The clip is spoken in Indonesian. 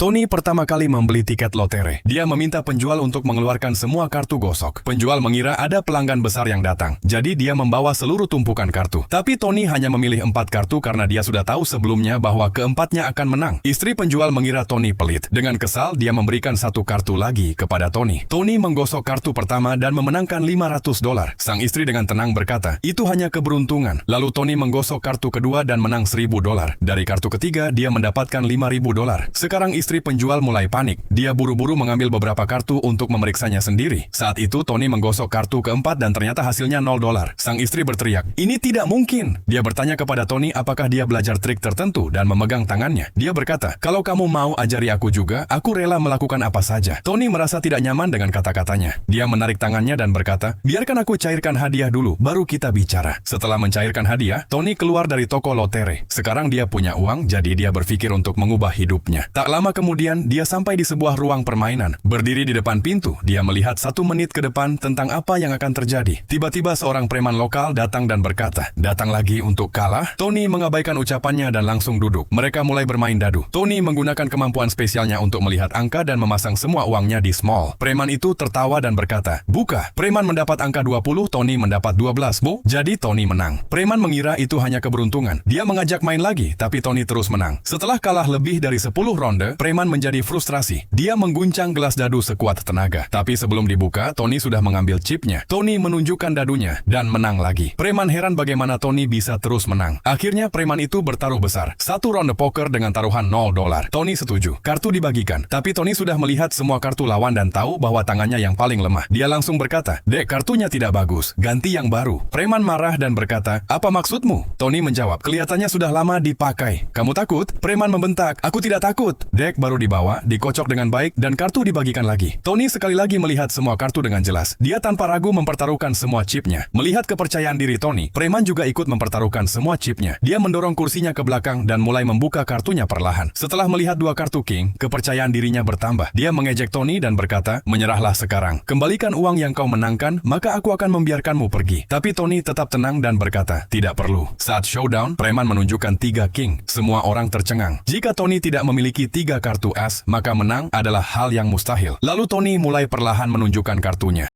Tony pertama kali membeli tiket lotre. Dia meminta penjual untuk mengeluarkan semua kartu gosok. Penjual mengira ada pelanggan besar yang datang, jadi dia membawa seluruh tumpukan kartu. Tapi Tony hanya memilih 4 kartu karena dia sudah tahu sebelumnya bahwa keempatnya akan menang. Istri penjual mengira Tony pelit. Dengan kesal, dia memberikan 1 kartu lagi kepada Tony. Tony menggosok kartu pertama dan memenangkan $500. Sang istri dengan tenang berkata, itu hanya keberuntungan. Lalu Tony menggosok kartu kedua dan menang $1.000. Dari kartu ketiga, dia mendapatkan $5.000. Sekarang istri penjual mulai panik. Dia buru-buru mengambil beberapa kartu untuk memeriksanya sendiri. Saat itu Tony menggosok kartu keempat dan ternyata hasilnya $0. Sang istri berteriak, ini tidak mungkin. Dia bertanya kepada Tony apakah dia belajar trik tertentu dan memegang tangannya. Dia berkata, kalau kamu mau ajari aku juga, aku rela melakukan apa saja. Tony merasa tidak nyaman dengan kata-katanya. Dia menarik tangannya dan berkata, biarkan aku cairkan hadiah dulu, baru kita bicara. Setelah mencairkan hadiah, Tony keluar dari toko lotre. Sekarang dia punya uang, jadi dia berpikir untuk mengubah hidupnya. Tak lama kemudian, dia sampai di sebuah ruang permainan. Berdiri di depan pintu, dia melihat 1 menit ke depan tentang apa yang akan terjadi. Tiba-tiba seorang preman lokal datang dan berkata, datang lagi untuk kalah? Tony mengabaikan ucapannya dan langsung duduk. Mereka mulai bermain dadu. Tony menggunakan kemampuan spesialnya untuk melihat angka dan memasang semua uangnya di small. Preman itu tertawa dan berkata, buka. Preman mendapat angka 20, Tony mendapat 12, Bu. Jadi Tony menang. Preman mengira itu hanya keberuntungan. Dia mengajak main lagi, tapi Tony terus menang. Setelah kalah lebih dari 10 ronde, preman menjadi frustrasi. Dia mengguncang gelas dadu sekuat tenaga. Tapi sebelum dibuka, Tony sudah mengambil chipnya. Tony menunjukkan dadunya dan menang lagi. Preman heran bagaimana Tony bisa terus menang. Akhirnya preman itu bertaruh besar. 1 ronde poker dengan taruhan $0. Tony setuju. Kartu dibagikan. Tapi Tony sudah melihat semua kartu lawan dan tahu bahwa tangannya yang paling lemah. Dia langsung berkata, dek, kartunya tidak bagus. Ganti yang baru. Preman marah dan berkata, apa maksudmu? Tony menjawab, kelihatannya sudah lama dipakai. Kamu takut? Preman membentak, aku tidak takut. Dek baru dibawa, dikocok dengan baik, dan kartu dibagikan lagi. Tony sekali lagi melihat semua kartu dengan jelas. Dia tanpa ragu mempertaruhkan semua chipnya. Melihat kepercayaan diri Tony, preman juga ikut mempertaruhkan semua chipnya. Dia mendorong kursinya ke belakang dan mulai membuka kartunya perlahan. Setelah melihat 2 kartu king, kepercayaan dirinya bertambah. Dia mengejek Tony dan berkata, menyerahlah sekarang. Kembalikan uang yang kau menangkan, maka aku akan membiarkanmu pergi. Tapi Tony tetap tenang dan berkata, tidak perlu. Saat showdown, preman menunjukkan 3 king. Semua orang tercengang. Jika Tony tidak memiliki 3 kartu as, maka menang adalah hal yang mustahil. Lalu Tony mulai perlahan menunjukkan kartunya.